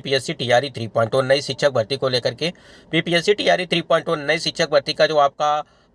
PPSC TRE 3.0 नई शिक्षक भर्ती को लेकर के पीपीएससी टीआरई 3.0 नई शिक्षक भर्ती का जो आपका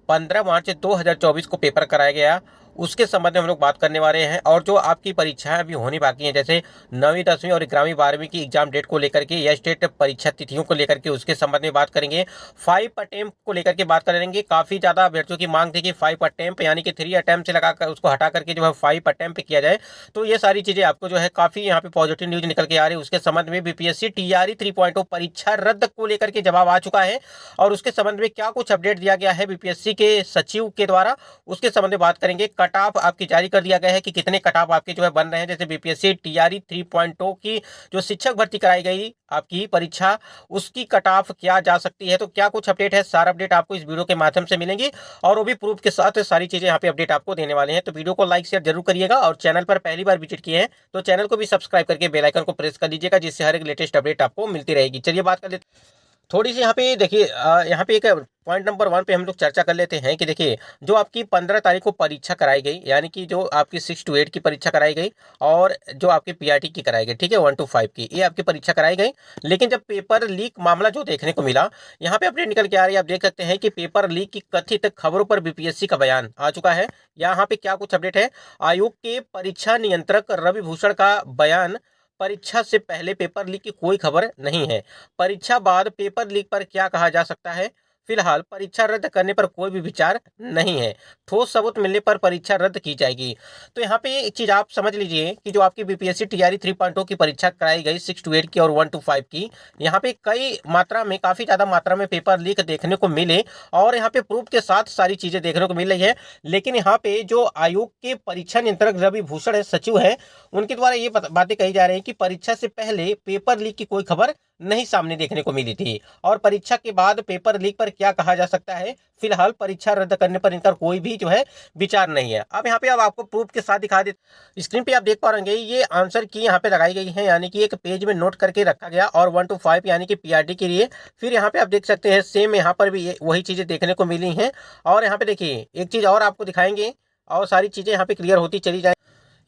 15 मार्च 2024 को पेपर कराया गया, उसके संबंध में हम लोग बात करने वाले हैं। और जो आपकी परीक्षाएं अभी होनी बाकी हैं, जैसे 9वीं 10वीं और 11वीं 12वीं की एग्जाम डेट को लेकर के या स्टेट परीक्षा तिथियों को लेकर के उसके संबंध में बात करेंगे। 5 अटेम्प्ट को लेकर के बात करेंगे। काफ़ी ज़्यादा अभ्यर्थियों की मांग थी कि 5 अटेम्प्ट यानी कि 3 अटेम्प्ट से लगाकर उसको हटा करके जो है 5 अटेम्प्ट किया जाए। तो ये सारी चीज़ें आपको जो है काफ़ी यहाँ पे पॉजिटिव न्यूज़ निकल के आ रही है। उसके संबंध में बीपीएससी टीआरई 3.0 परीक्षा रद्द को लेकर के जवाब आ चुका है और उसके संबंध में क्या कुछ अपडेट दिया गया है बीपीएससी के सचिव के द्वारा, उसके संबंध में बात करेंगे। कट ऑफ आपकी जारी कर दिया गया है कि कितने कट ऑफ आपके जो है बन रहे हैं। जैसे बीपीएससी टीआरई 3.0 की जो शिक्षक भर्ती कराई गई आपकी परीक्षा, उसकी कट ऑफ क्या जा सकती है, तो क्या कुछ अपडेट है, सारा अपडेट आपको इस वीडियो के माध्यम से मिलेंगी और वो भी प्रूफ के साथ सारी चीजें यहाँ पे अपडेट आपको देने वाले हैं। तो वीडियो को लाइक शेयर जरूर करिएगा और चैनल पर पहली बार विजिट किए हैं तो चैनल को भी सब्सक्राइब करके बेल आइकन को प्रेस कर लीजिएगा, जिससे हर एक लेटेस्ट अपडेट आपको मिलती रहेगी। चलिए बात कर लेते थोड़ी सी यहाँ पे देखिए, यहाँ पे एक पॉइंट नंबर 1 पे हम लोग चर्चा कर लेते हैं कि देखिए जो आपकी 15 तारीख को परीक्षा कराई गई, यानी कि जो आपकी 6 to 8 की परीक्षा कराई गई और जो आपकी पीआरटी की कराई गई, ठीक है, 1 to 5 की, ये आपकी परीक्षा कराई गई। लेकिन जब पेपर लीक मामला जो देखने को मिला, यहाँ पे अपडेट निकल के आ रही है, आप देख सकते हैं कि पेपर लीक की कथित खबरों पर बीपीएससी का बयान आ चुका है। यहाँ पे क्या कुछ अपडेट है, आयोग के परीक्षा नियंत्रक रवि भूषण का बयान, परीक्षा से पहले पेपर लीक की कोई खबर नहीं है, परीक्षा बाद पेपर लीक पर क्या कहा जा सकता है, फिलहाल परीक्षा रद्द करने पर कोई भी विचार नहीं है, ठोस सबूत मिलने पर परीक्षा रद्द की जाएगी। तो यहाँ पे एक चीज आप समझ लीजिए कि जो आपकी बीपीएससी टीआरई 3.0 की परीक्षा कराई गई 6 to 8 की और 1 to 5 की, यहाँ पे कई मात्रा में, काफी ज्यादा मात्रा में पेपर लीक देखने को मिले और यहाँ पे प्रूफ के साथ सारी चीजें देखने को मिल रही है। लेकिन यहाँ पे जो आयोग के परीक्षा नियंत्रक रवि भूषण है, सचिव है, उनके द्वारा ये बातें कही जा रही है कि परीक्षा से पहले पेपर लीक की कोई खबर नहीं सामने देखने को मिली थी और परीक्षा के बाद पेपर लीक पर क्या कहा जा सकता है, फिलहाल परीक्षा रद्द करने पर इनका कोई भी जो है विचार नहीं है। अब यहाँ पे अब आपको प्रूफ के साथ दिखा दे, स्क्रीन पे आप देख पा रहे ये आंसर की यहाँ पे लगाई गई है, यानी कि एक पेज में नोट करके रखा गया और 1 to 5 यानी कि पीआरटी के लिए। फिर यहाँ पे आप देख सकते हैं सेम यहाँ पर भी वही चीजें देखने को मिली हैं। और यहाँ पे देखिए एक चीज और आपको दिखाएंगे और सारी चीजें यहाँ पे क्लियर होती चली जाए।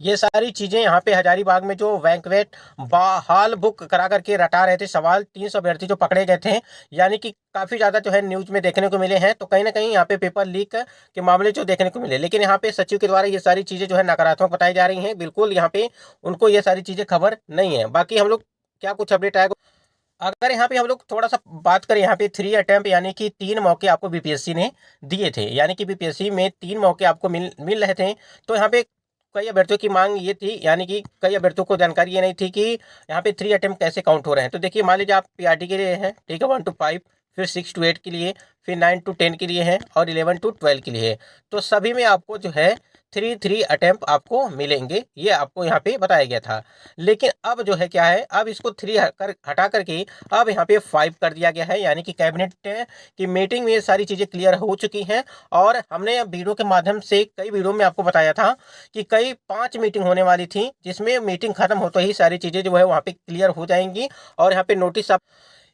ये सारी चीजें यहाँ पे हजारीबाग में जो बैंकवेट बहाल बुक करा करके रटा रहे थे सवाल, 300 अभ्यर्थी जो पकड़े गए थे, यानी कि काफी ज्यादा जो है न्यूज में देखने को मिले हैं। तो कहीं ना कहीं यहाँ पे पेपर लीक के मामले जो देखने को मिले, लेकिन यहाँ पे सचिव के द्वारा ये सारी चीजें जो है नकारात्मक बताई जा रही हैं। बिल्कुल यहाँ पे उनको ये सारी चीजें खबर नहीं है। बाकी हम लोग क्या कुछ अपडेट आएगा, अगर यहाँ पे हम लोग थोड़ा सा बात करें, यहाँ पे 3 अटेम्प्ट यानी कि 3 मौके आपको बीपीएससी ने दिए थे, यानी कि बीपीएससी में 3 मौके आपको मिल रहे थे। तो यहाँ पे कई अभ्यर्थियों की मांग ये थी, यानी कि कई अभ्यर्थियों को जानकारी ये नहीं थी कि यहाँ पे 3 अटेम्प्ट कैसे काउंट हो रहे हैं। तो देखिए मान लीजिए आप पीआरटी के लिए हैं, ठीक है, 1 to 5, फिर 6 to 8 के लिए, फिर 9 to 10 के लिए है और 11 to 12 के लिए है। तो सभी में आपको जो है 3 अटेम्प्ट आपको मिलेंगे, ये आपको यहाँ पे बताया गया था। लेकिन अब जो है क्या है, अब इसको 3 हटा करके अब यहाँ पे 5 कर दिया गया है, यानी कि कैबिनेट की मीटिंग में ये सारी चीज़ें क्लियर हो चुकी हैं। और हमने वीडियो के माध्यम से कई वीडियो में आपको बताया था कि कई 5 मीटिंग होने वाली थी, जिसमें मीटिंग खत्म होते ही सारी चीज़ें जो है वहाँ पे क्लियर हो जाएंगी। और यहाँ पे नोटिस आप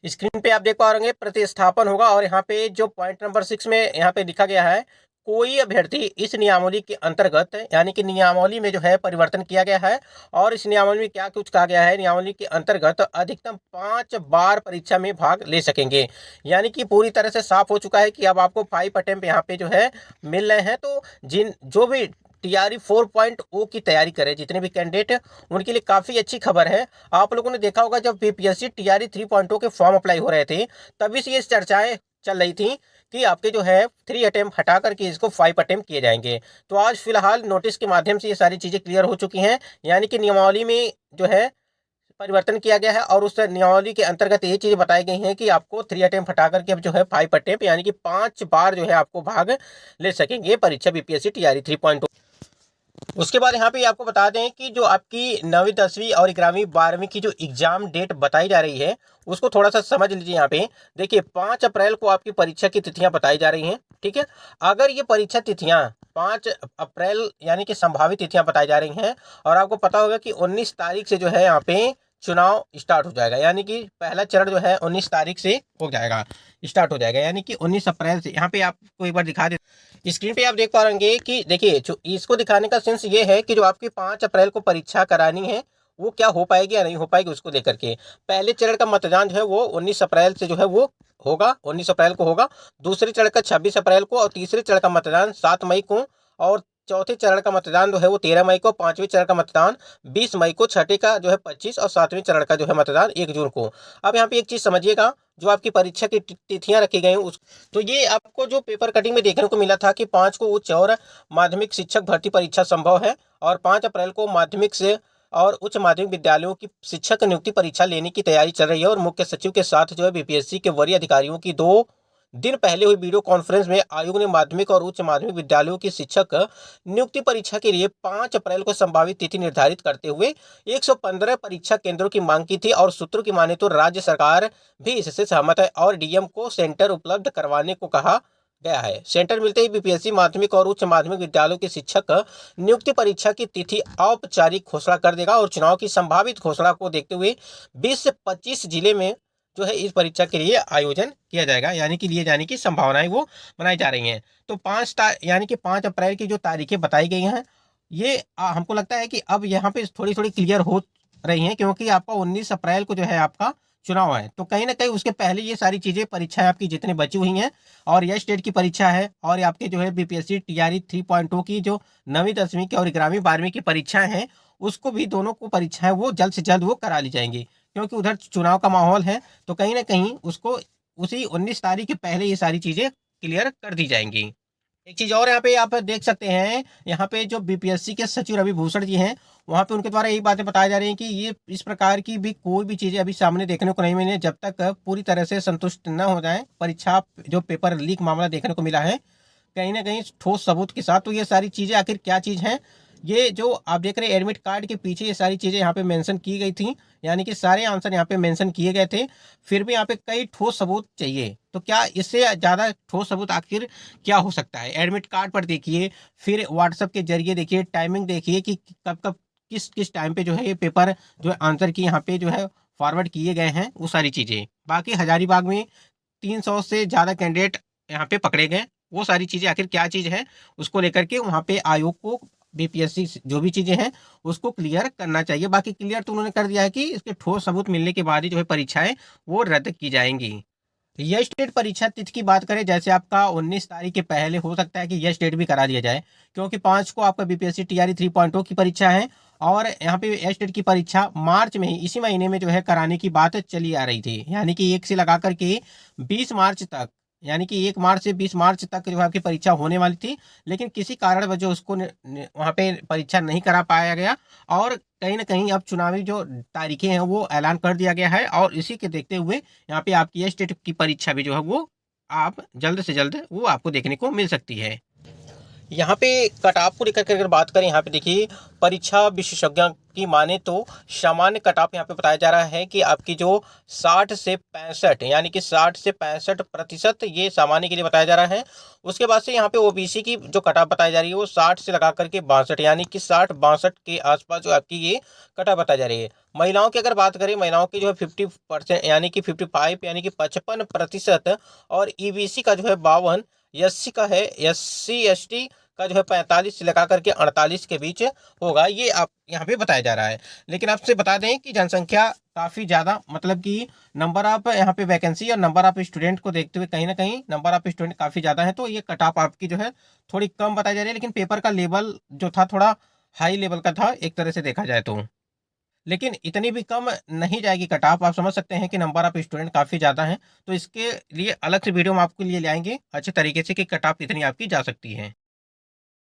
स्क्रीन पे आप देख पा रहे प्रतिस्थापन होगा और यहाँ पे जो पॉइंट नंबर 6 में यहाँ पे लिखा गया है, कोई अभ्यर्थी इस नियमावली के अंतर्गत, यानी कि नियमावली में जो है परिवर्तन किया गया है और इस नियमावली में क्या कुछ कहा गया है, नियमावली के अंतर्गत अधिकतम 5 बार परीक्षा में भाग ले सकेंगे। यानी कि पूरी तरह से साफ हो चुका है कि अब आपको 5 अटेम्प्ट यहाँ पे जो है मिल रहे हैं। तो जो भी टीआरई 4.0 की तैयारी करें, जितने भी कैंडिडेट, उनके लिए काफ़ी अच्छी खबर है। आप लोगों ने देखा होगा जब बीपीएससी टीआरई 3.0 के फॉर्म अप्लाई हो रहे थे, तभी से ये चर्चाएं चल रही थी कि आपके जो है 3 अटेम्प्ट हटा करके इसको 5 अटेम्प्ट किए जाएंगे। तो आज फिलहाल नोटिस के माध्यम से ये सारी चीज़ें क्लियर हो चुकी हैं, यानी कि नियमावली में जो है परिवर्तन किया गया है और उस नियमावली के अंतर्गत ये चीज़ बताई गई हैं कि आपको 3 अटेम्प्ट हटा करके अब जो है 5 अटेम्प्ट यानी कि 5 बार जो है आपको भाग ले सकेंगे परीक्षा बीपीएससी टीआरई 3.0। उसके बाद यहाँ पे आपको बता दें कि जो आपकी 9वीं 10वीं और 11वीं 12वीं की जो एग्जाम डेट बताई जा रही है, उसको थोड़ा सा समझ लीजिए। यहाँ पे देखिए 5 अप्रैल को आपकी परीक्षा की तिथियां बताई जा रही हैं, ठीक है। अगर ये परीक्षा तिथियां 5 अप्रैल यानी कि संभावित तिथियां बताई जा रही हैं और आपको पता होगा कि 19 तारीख से जो है यहाँ पे चुनाव स्टार्ट हो जाएगा, यानी कि पहला चरण जो है 19 तारीख से हो जाएगा, स्टार्ट हो जाएगा, यानी कि 19 अप्रैल से। यहाँ पे आपको एक बार दिखा दे, स्क्रीन पे आप देख पा रहे कि देखिए जो इसको दिखाने का सेंस ये है कि जो आपकी 5 अप्रैल को परीक्षा करानी है, वो क्या हो पाएगी या नहीं हो पाएगी उसको लेकर के। पहले चरण का मतदान जो है वो 19 अप्रैल से जो है वो होगा, 19 अप्रैल को होगा। दूसरे चरण का 26 अप्रैल को और तीसरे चरण का मतदान 7 मई को और चौथे चरण का मतदान जो है वो 13 मई को, पांचवें चरण का मतदान 20 मई को, छठे का जो है 25 और सातवें चरण का जो है मतदान 1 जून को। अब यहाँ पे एक चीज़ समझिएगा, जो आपकी परीक्षा की तिथियां रखी गई हैं उस तो ये आपको जो पेपर कटिंग में देखने को मिला था कि 5 को उच्च और माध्यमिक शिक्षक भर्ती परीक्षा संभव है और 5 अप्रैल को माध्यमिक से और उच्च माध्यमिक विद्यालयों की शिक्षक नियुक्ति परीक्षा लेने की तैयारी चल रही है और मुख्य सचिव के साथ जो है बीपीएससी के वरीय अधिकारियों की 2 दिन पहले हुई वीडियो कॉन्फ्रेंस में आयोग ने माध्यमिक और उच्च माध्यमिक विद्यालयों की शिक्षक नियुक्ति परीक्षा के लिए 5 अप्रैल को संभावित तिथि निर्धारित करते हुए 115 परीक्षा केंद्रों की मांग की थी और सूत्रों की माने तो राज्य सरकार भी इससे सहमत है और डीएम को सेंटर उपलब्ध करवाने को कहा गया है। सेंटर मिलते ही बीपीएससी माध्यमिक और उच्च माध्यमिक विद्यालयों के शिक्षक नियुक्ति परीक्षा की तिथि औपचारिक घोषणा कर देगा और चुनाव की संभावित घोषणा को देखते हुए 20 से 25 जिले में जो है इस परीक्षा के लिए आयोजन किया जाएगा, यानी कि लिए जाने की संभावनाएं वो बनाई जा रही हैं। तो यानी कि 5 अप्रैल की जो तारीखें बताई गई हैं ये हमको लगता है कि अब यहाँ पे थोड़ी थोड़ी क्लियर हो रही हैं, क्योंकि आपका 19 अप्रैल को जो है आपका चुनाव है। तो कहीं ना कहीं उसके पहले ये सारी चीज़ें परीक्षाएं आपकी जितनी बची हुई हैं और यह स्टेट की परीक्षा है और आपके जो है बीपीएससी टीआरई 3.0 की जो 9वीं 10वीं की और 11वीं 12वीं की परीक्षाएं हैं उसको भी दोनों को परीक्षाएं वो जल्द से जल्द वो करा ली जाएंगी, क्योंकि उधर चुनाव का माहौल है। तो कहीं ना कहीं उसको उसी 19 तारीख के पहले ये सारी चीज़ें क्लियर कर दी जाएंगी। एक चीज़ और यहाँ पे आप देख सकते हैं, यहाँ पे जो बीपीएससी के सचिव रवि भूषण जी हैं वहाँ पे उनके द्वारा यही बातें बताई जा रही हैं कि ये इस प्रकार की भी कोई भी चीज़ें अभी सामने देखने को नहीं मिली जब तक पूरी तरह से संतुष्ट न हो जाए परीक्षा जो पेपर लीक मामला देखने को मिला है कहीं ना कहीं ठोस सबूत के साथ। तो ये सारी चीज़ें आखिर क्या चीज़ हैं, ये जो आप देख रहे हैं एडमिट कार्ड के पीछे ये सारी चीज़ें यहाँ पे मेंशन की गई थी, यानी कि सारे आंसर यहाँ पे मेंशन किए गए थे। फिर भी यहाँ पे कई ठोस सबूत चाहिए, तो क्या इससे ज़्यादा ठोस सबूत आखिर क्या हो सकता है। एडमिट कार्ड पर देखिए, फिर व्हाट्सएप के जरिए देखिए, टाइमिंग देखिए कि कब कब किस किस टाइम पे जो है ये पेपर जो है आंसर की यहाँ पे जो है फॉरवर्ड किए गए हैं वो सारी चीज़ें। बाकी हजारीबाग में 300 से ज़्यादा कैंडिडेट यहाँ पे पकड़े गए, वो सारी चीज़ें आखिर क्या चीज़ है उसको लेकर के वहाँ पे आयोग को बीपीएससी जो भी चीज़ें हैं उसको क्लियर करना चाहिए। बाकी क्लियर तो उन्होंने कर दिया है कि इसके ठोस सबूत मिलने के बाद ही जो है परीक्षाएं वो रद्द की जाएंगी। यह स्टेट परीक्षा तिथि की बात करें, जैसे आपका 19 तारीख के पहले हो सकता है कि यह स्टेट भी करा दिया जाए, क्योंकि 5 को आपका बीपीएससी टीआरई 3.0 की परीक्षा है और यहाँ पे यह स्टेट की परीक्षा मार्च में ही इसी महीने में जो है कराने की बात चली आ रही थी, यानी कि 1 से लगा करके 20 मार्च तक, यानी कि 1 मार्च से 20 मार्च तक जो है आपकी परीक्षा होने वाली थी, लेकिन किसी कारण वजह उसको वहाँ पे परीक्षा नहीं करा पाया गया और कहीं ना कहीं अब चुनावी जो तारीखें हैं वो ऐलान कर दिया गया है और इसी के देखते हुए यहाँ पे आपकी ये स्टेट की परीक्षा भी जो है वो आप जल्द से जल्द वो आपको देखने को मिल सकती है। यहाँ पे कट ऑफ को लेकर के अगर बात करें, यहाँ पे देखिए परीक्षा विशेषज्ञों की माने तो सामान्य कट ऑफ यहाँ पे बताया जा रहा है कि आपकी जो 60 से 65 यानी कि 60 से 65% ये सामान्य के लिए बताया जा रहा है। उसके बाद से यहाँ पे ओबीसी की जो कट ऑफ बताई जा रही है वो 60 से लगा करके 62 यानी कि 60-62 के आसपास जो आपकी ये कट ऑफ बताई जा रही है। महिलाओं की अगर बात करें, महिलाओं की जो है 50% यानी कि 55 यानी कि 55% और ईबीसी का जो है 52, एससी का है SC ST का जो है 45 से लगा करके 48 के बीच होगा, ये आप यहाँ पे बताया जा रहा है। लेकिन आपसे बता दें कि जनसंख्या काफ़ी ज़्यादा, मतलब कि नंबर ऑफ यहाँ पे वैकेंसी और नंबर ऑफ स्टूडेंट को देखते हुए कहीं ना कहीं नंबर ऑफ स्टूडेंट काफ़ी ज़्यादा है, तो ये कट ऑफ आपकी जो है थोड़ी कम बताई जा रही है। लेकिन पेपर का लेवल जो था थोड़ा हाई लेवल का था एक तरह से देखा जाए तो, लेकिन इतनी भी कम नहीं जाएगी कट ऑफ। आप समझ सकते हैं कि नंबर ऑफ स्टूडेंट काफ़ी ज़्यादा है, तो इसके लिए अलग से वीडियो हम आपके लिए लाएंगे अच्छे तरीके से कि कट ऑफ कितनी आपकी जा सकती है।